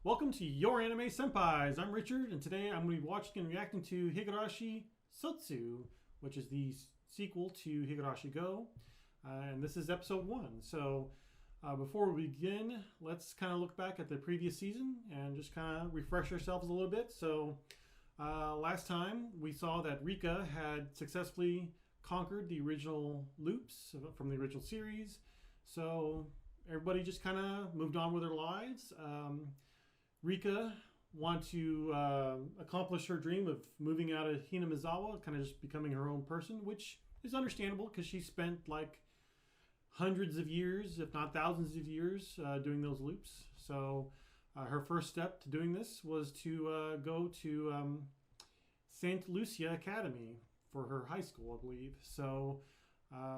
Welcome to Your Anime Senpais. I'm Richard, and today I'm going to be watching and reacting to Higurashi Sotsu, which is the sequel to Higurashi Go, and this is episode 1. So, before we begin, let's kind of look back at the previous season and just kind of refresh ourselves a little bit. So, last time we saw that Rika had successfully conquered the original loops from the original series. So, everybody just kind of moved on with their lives. Rika wanted to accomplish her dream of moving out of Hinamizawa, kind of just becoming her own person, which is understandable because she spent like hundreds of years, if not thousands of years, doing those loops. So her first step to doing this was to go to St. Lucia Academy for her high school, I believe. So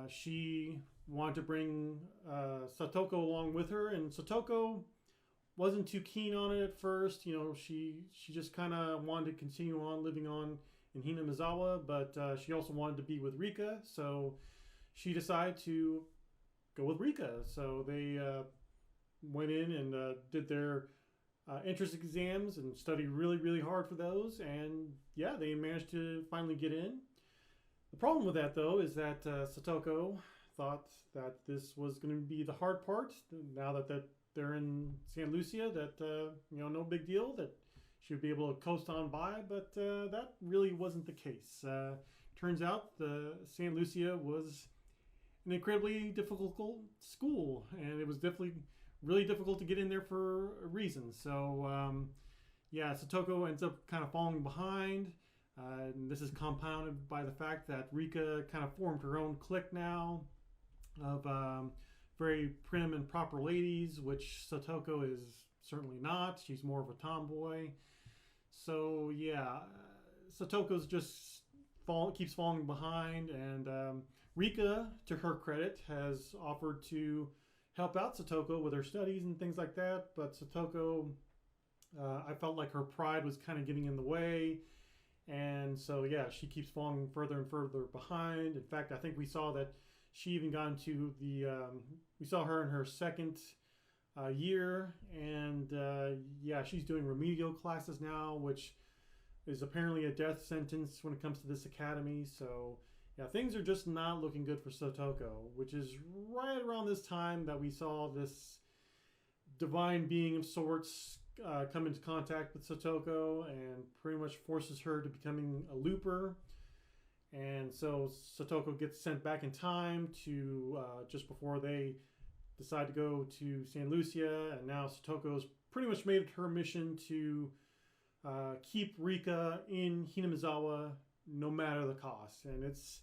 she wanted to bring Satoko along with her, and Satoko wasn't too keen on it at first. You know, she just kind of wanted to continue on living on in Hinamizawa, but she also wanted to be with Rika, so she decided to go with Rika. So they went in and did their entrance exams and studied really, really hard for those, and yeah, they managed to finally get in. The problem with that, though, is that Satoko thought that this was going to be the hard part. Now that they're in San Lucia, that no big deal, that she would be able to coast on by, but that really wasn't the case. Turns out the San Lucia was an incredibly difficult school, and it was definitely really difficult to get in there for a reason. So Satoko ends up kind of falling behind. And this is compounded by the fact that Rika kind of formed her own clique now of very prim and proper ladies, which Satoko is certainly not. She's more of a tomboy. So yeah, Satoko's just keeps falling behind, and Rika, to her credit, has offered to help out Satoko with her studies and things like that. But Satoko, I felt like her pride was kind of getting in the way. And so, yeah, she keeps falling further and further behind. In fact, I think we saw that she even got into we saw her in her second year. And she's doing remedial classes now, which is apparently a death sentence when it comes to this academy. So, yeah, things are just not looking good for Sotoko, which is right around this time that we saw this divine being of sorts come into contact with Satoko and pretty much forces her to becoming a looper. And so Satoko gets sent back in time to just before they decide to go to San Lucia. And now Satoko's pretty much made it her mission to keep Rika in Hinamizawa no matter the cost. And it's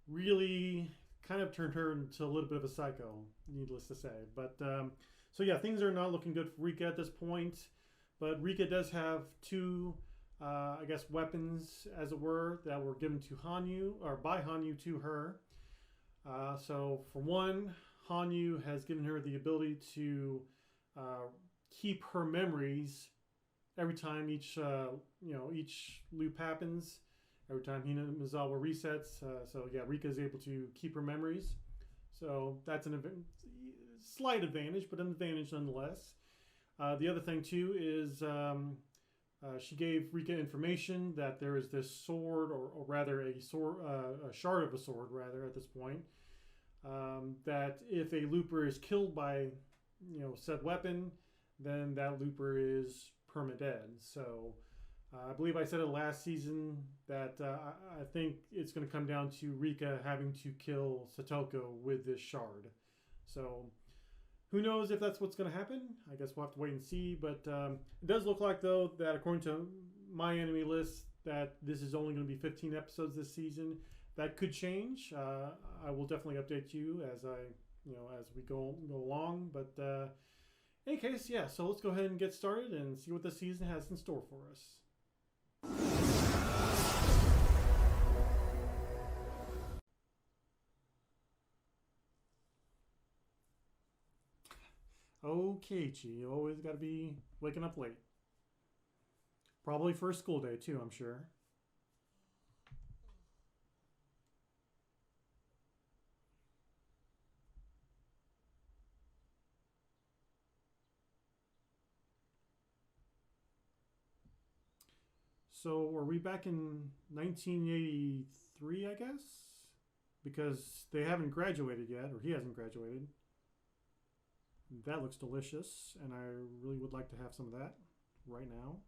really kind of turned her into a little bit of a psycho, needless to say. But so yeah, things are not looking good for Rika at this point. But Rika does have two, weapons, as it were, that were given to Hanyu, or by Hanyu to her. So for one, Hanyu has given her the ability to keep her memories every time each loop happens. Every time Hinamizawa resets. So yeah, Rika is able to keep her memories. So that's slight advantage, but an advantage nonetheless. The other thing too is she gave Rika information that there is this sword, or rather a sword, a shard of a sword, rather at this point. That if a looper is killed by, said weapon, then that looper is permadead. So I believe I said it last season that I think it's going to come down to Rika having to kill Satoko with this shard. So who knows if that's what's going to happen? I guess we'll have to wait and see. But it does look like, though, that according to my anime list, that this is only going to be 15 episodes this season. That could change. I will definitely update you as we go along. But in any case, yeah. So let's go ahead and get started and see what this season has in store for us. Okay, Chi, you always got to be waking up late. Probably for a school day, too, I'm sure. So are we back in 1983, I guess? Because they haven't graduated yet, or he hasn't graduated. That looks delicious, and I really would like to have some of that right now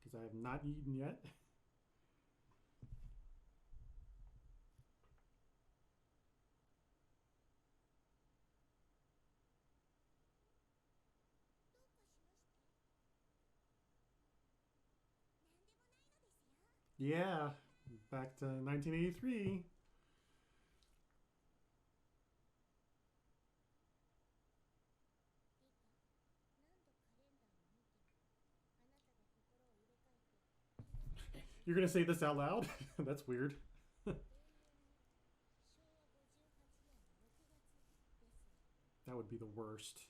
because I have not eaten yet. Yeah, back to 1983. You're gonna say this out loud? That's weird. That would be the worst.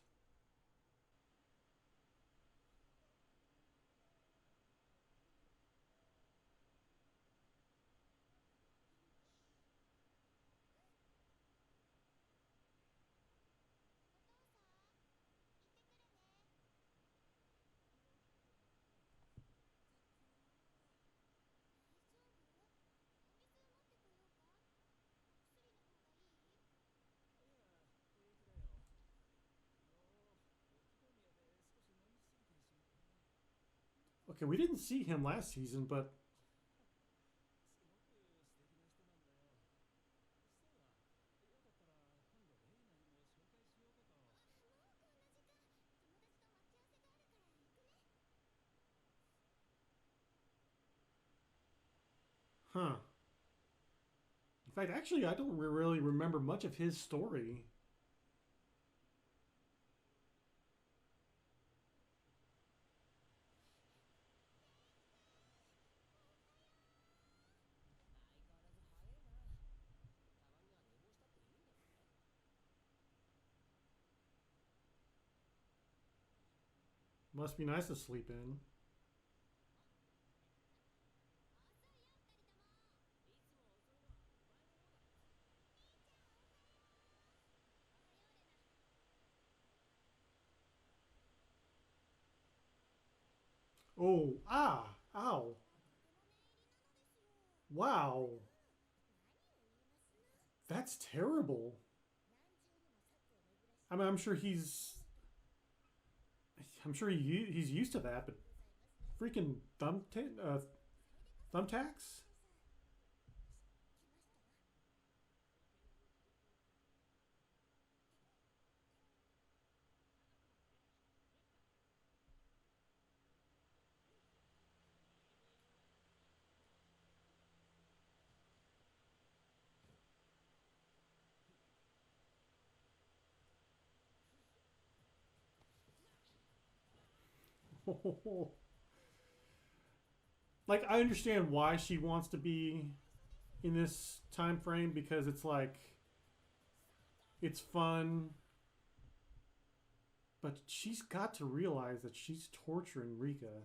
Okay, we didn't see him last season, but huh. In fact, actually, I don't really remember much of his story. Must be nice to sleep in. Oh, ow. Wow. That's terrible. I mean, he's used to that, but freaking thumbtacks. Like, I understand why she wants to be in this time frame because it's like it's fun, but she's got to realize that she's torturing Rika.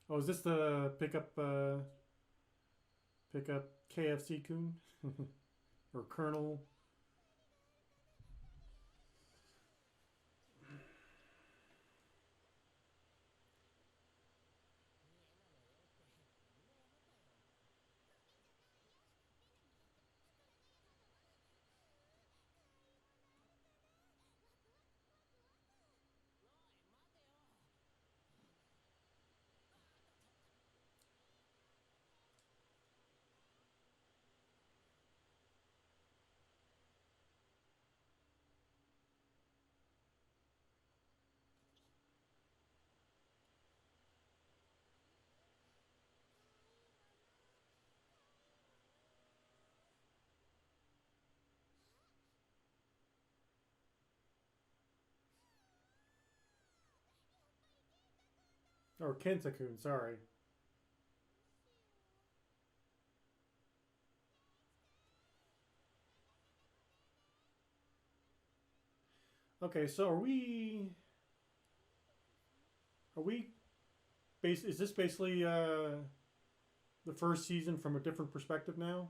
Oh, is this the pickup KFC Coon or Colonel? Or Kenta Coon, sorry. Okay, so are we is this basically the first season from a different perspective now?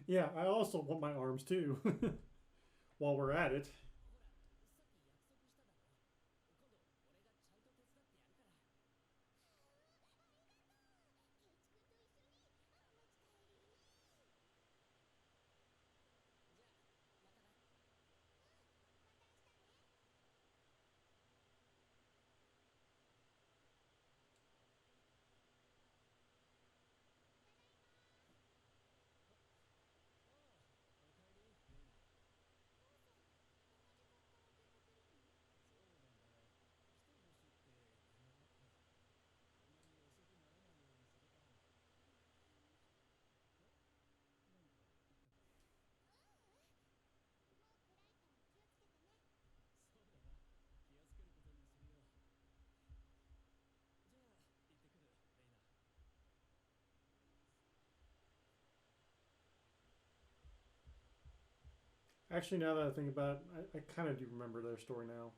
Yeah, I also want my arms too. While we're at it. Actually, now that I think about it, I kind of do remember their story now.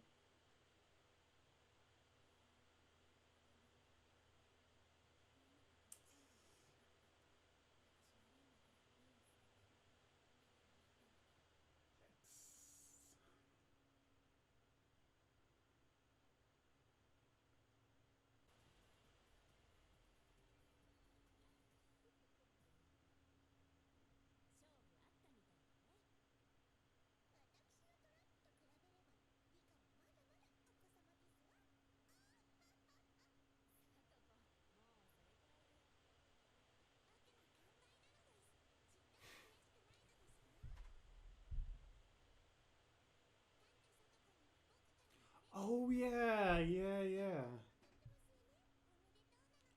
Oh yeah, yeah, yeah.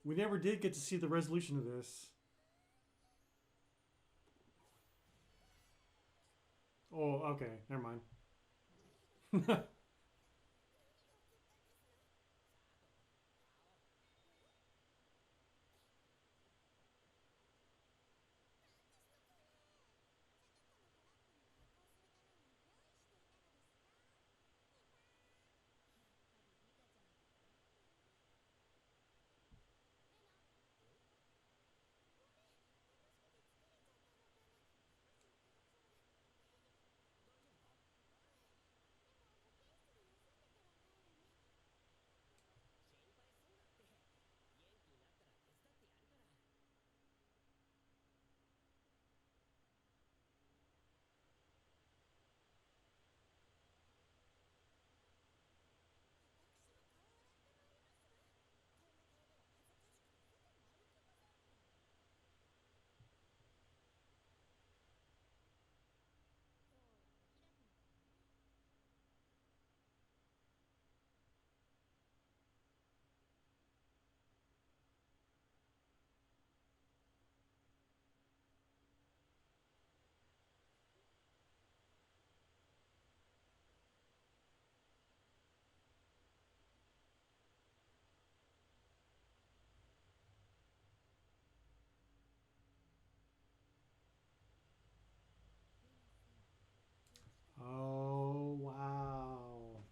We never did get to see the resolution of this. Oh, okay, never mind. Oh wow.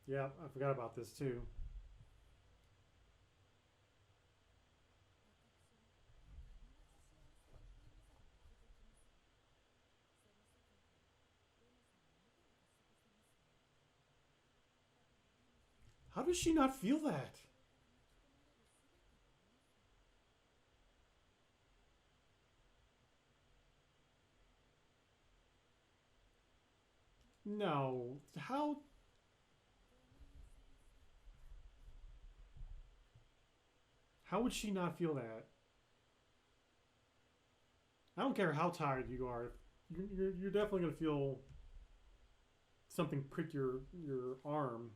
Yeah, I forgot about this too. How does she not feel that? No. How would she not feel that? I don't care how tired you are. You're definitely gonna feel something prick your arm.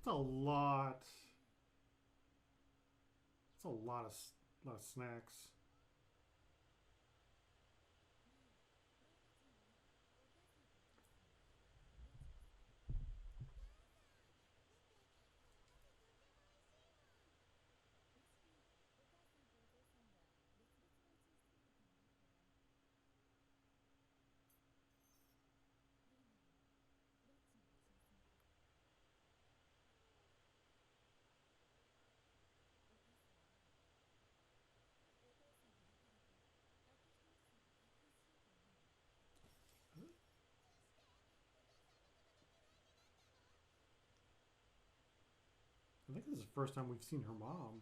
It's a lot. It's a lot of snacks. I think this is the first time we've seen her mom.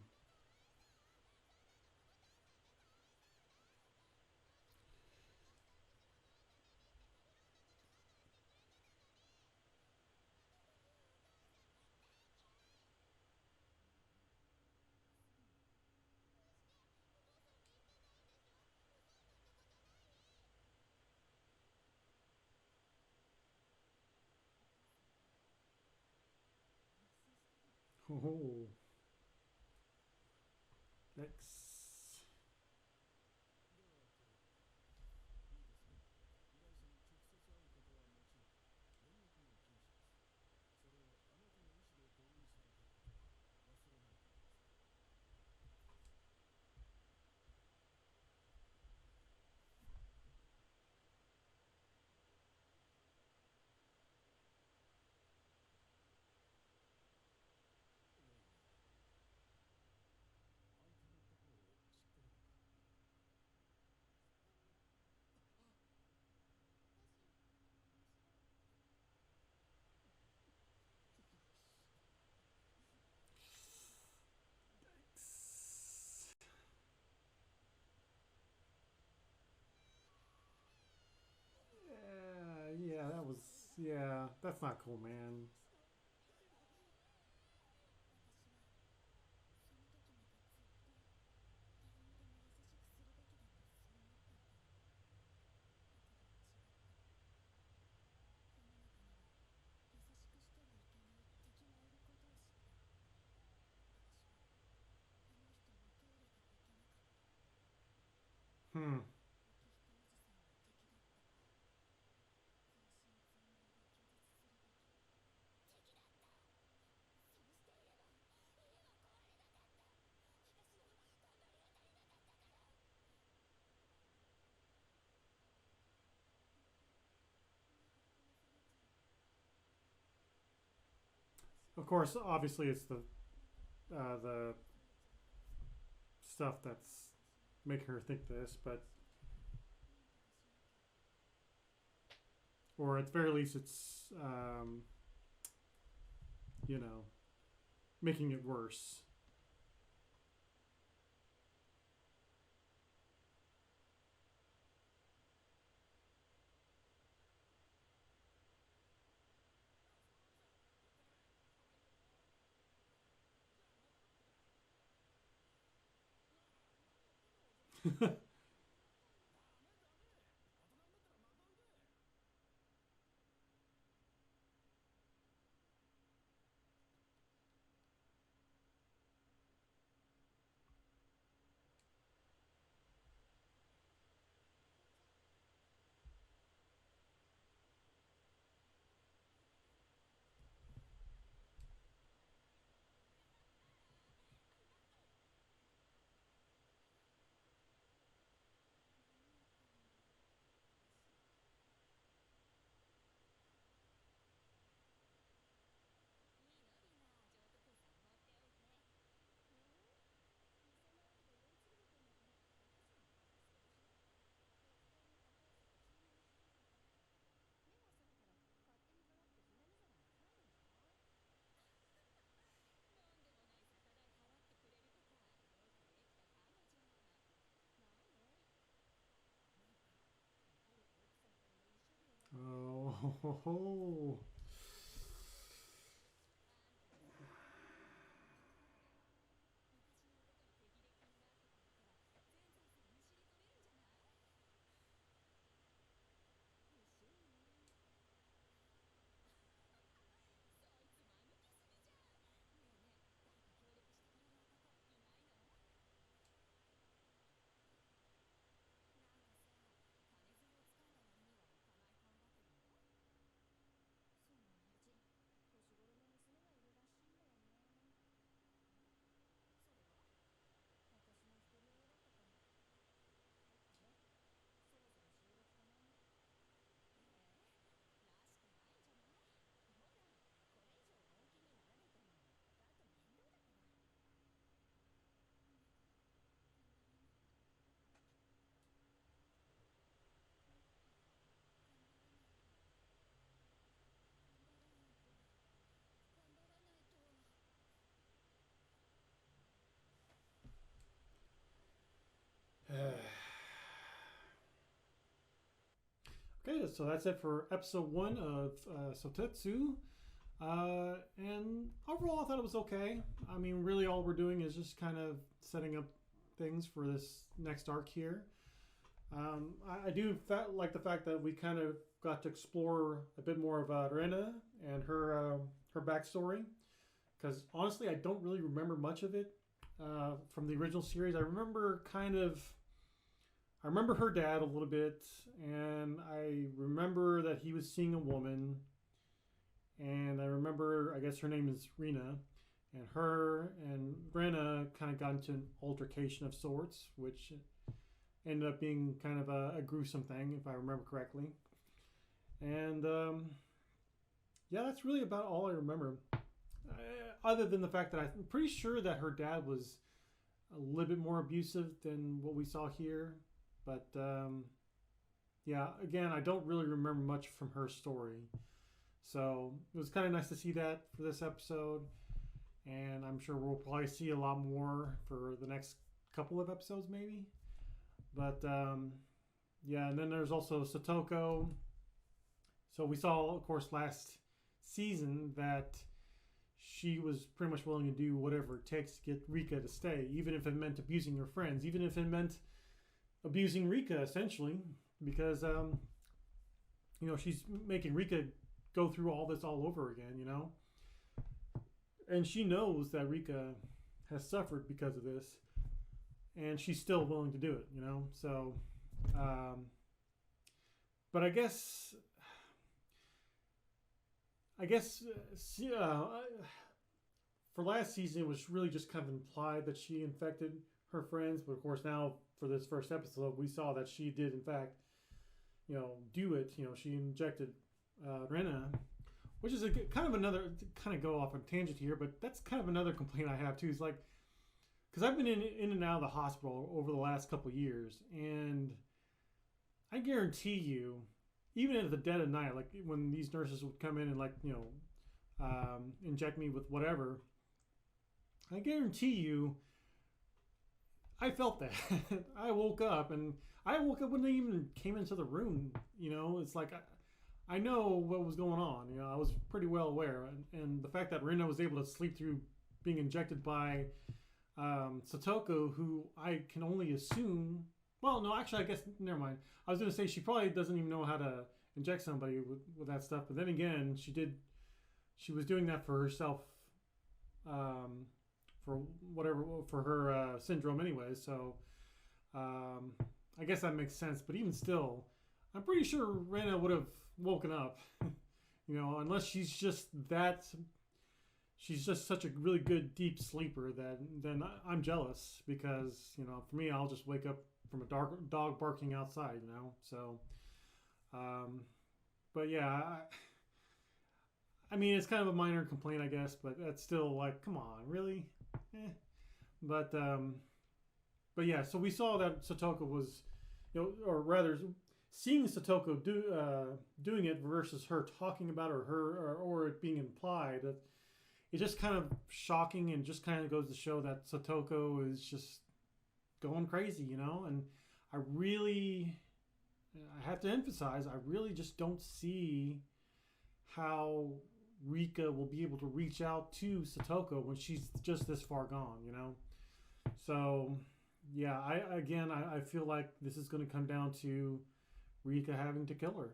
Oh, X. Yeah, that was. Yeah, that's not cool, man. Hmm. Of course, obviously, it's the stuff that's making her think this, but or at the very least, it's you know making it worse. Oh, Okay, so that's it for episode 1 of Sotetsu. And overall, I thought it was okay. I mean, really, all we're doing is just kind of setting up things for this next arc here. I do like the fact that we kind of got to explore a bit more about Rena and her backstory. Because honestly, I don't really remember much of it from the original series. I remember her dad a little bit, and I remember that he was seeing a woman, and I remember, I guess her name is Rena, and her and Rena kind of got into an altercation of sorts, which ended up being kind of a gruesome thing, if I remember correctly. And yeah, that's really about all I remember. Other than the fact that I'm pretty sure that her dad was a little bit more abusive than what we saw here. But yeah, again, I don't really remember much from her story. So it was kind of nice to see that for this episode. And I'm sure we'll probably see a lot more for the next couple of episodes, maybe. But yeah, and then there's also Satoko. So we saw, of course, last season that she was pretty much willing to do whatever it takes to get Rika to stay, even if it meant abusing her friends, even if it meant abusing Rika, essentially, because you know, she's making Rika go through all this all over again, you know, and she knows that Rika has suffered because of this, and she's still willing to do it, you know. So but I guess for last season it was really just kind of implied that she infected her friends, but of course now for this first episode we saw that she did in fact, you know, do it. You know, she injected Rena, which is kind of another, kind of go off on a tangent here, but that's kind of another complaint I have too. Is like, because I've been in and out of the hospital over the last couple of years, and I guarantee you, even at the dead of night, like when these nurses would come in and, like, you know, inject me with whatever, I guarantee you I felt that. I woke up when they even came into the room. You know, it's like I know what was going on. You know, I was pretty well aware, and the fact that Rena was able to sleep through being injected by Satoko, who I can only assume. Well, no, actually, I guess never mind. I was going to say she probably doesn't even know how to inject somebody with that stuff. But then again, she was doing that for herself. For whatever, for her syndrome anyway, so I guess that makes sense. But even still, I'm pretty sure Rena would have woken up, you know, unless she's just such a really good deep sleeper that then I'm jealous, because, you know, for me, I'll just wake up from a dog barking outside, you know. So but yeah, I mean, it's kind of a minor complaint, I guess, but that's still like, come on, really? But yeah, so we saw that Satoko was, you know, or rather, seeing Satoko doing it versus her talking about it, or it being implied, it's just kind of shocking, and just kind of goes to show that Satoko is just going crazy, you know. And I have to emphasize, I really just don't see how Rika will be able to reach out to Satoko when she's just this far gone, you know. So yeah, I feel like this is going to come down to Rika having to kill her,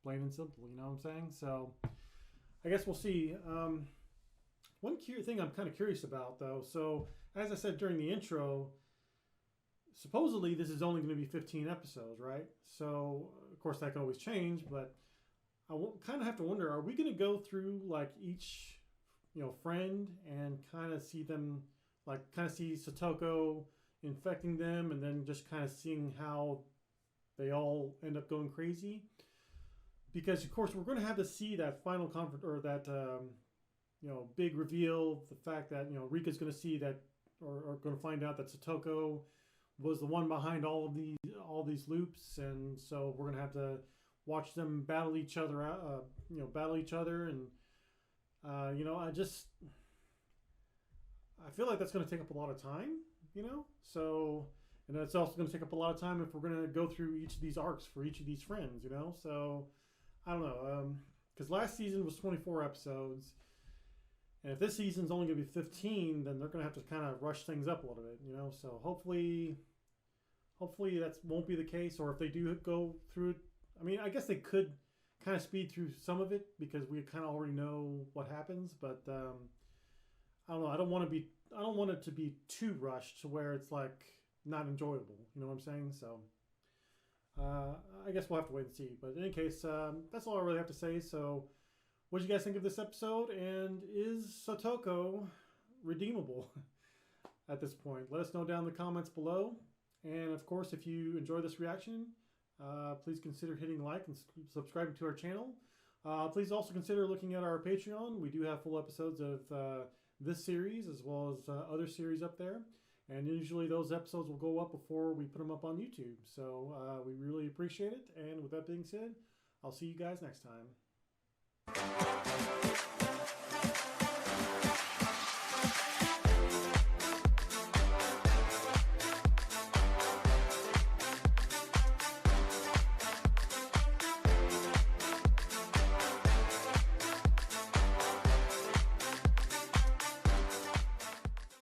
plain and simple, you know what I'm saying? So I guess we'll see. One thing I'm kind of curious about, though, so as I said during the intro, supposedly this is only going to be 15 episodes, right? So of course that can always change, but I kind of have to wonder, are we going to go through like each, you know, friend and kind of see them, like kind of see Satoko infecting them, and then just kind of seeing how they all end up going crazy? Because of course we're going to have to see that final comfort, or that you know, big reveal, the fact that, you know, Rika's going to see that, or going to find out that Satoko was the one behind all these loops, and so we're going to have to watch them battle each other out, and you know, I feel like that's going to take up a lot of time, you know. So, and that's also going to take up a lot of time if we're going to go through each of these arcs for each of these friends, you know. So I don't know, because last season was 24 episodes, and if this season's only going to be 15, then they're going to have to kind of rush things up a little bit, you know. So hopefully that won't be the case, or if they do go through it, I mean, I guess they could kind of speed through some of it because we kind of already know what happens, but I don't know. I don't want it to be too rushed to where it's like not enjoyable. You know what I'm saying? So I guess we'll have to wait and see. But in any case, that's all I really have to say. So, what do you guys think of this episode? And is Satoko redeemable at this point? Let us know down in the comments below. And of course, if you enjoy this reaction, please consider hitting like and subscribing to our channel. Please also consider looking at our Patreon. We do have full episodes of this series as well as other series up there. And usually those episodes will go up before we put them up on YouTube. So we really appreciate it. And with that being said, I'll see you guys next time.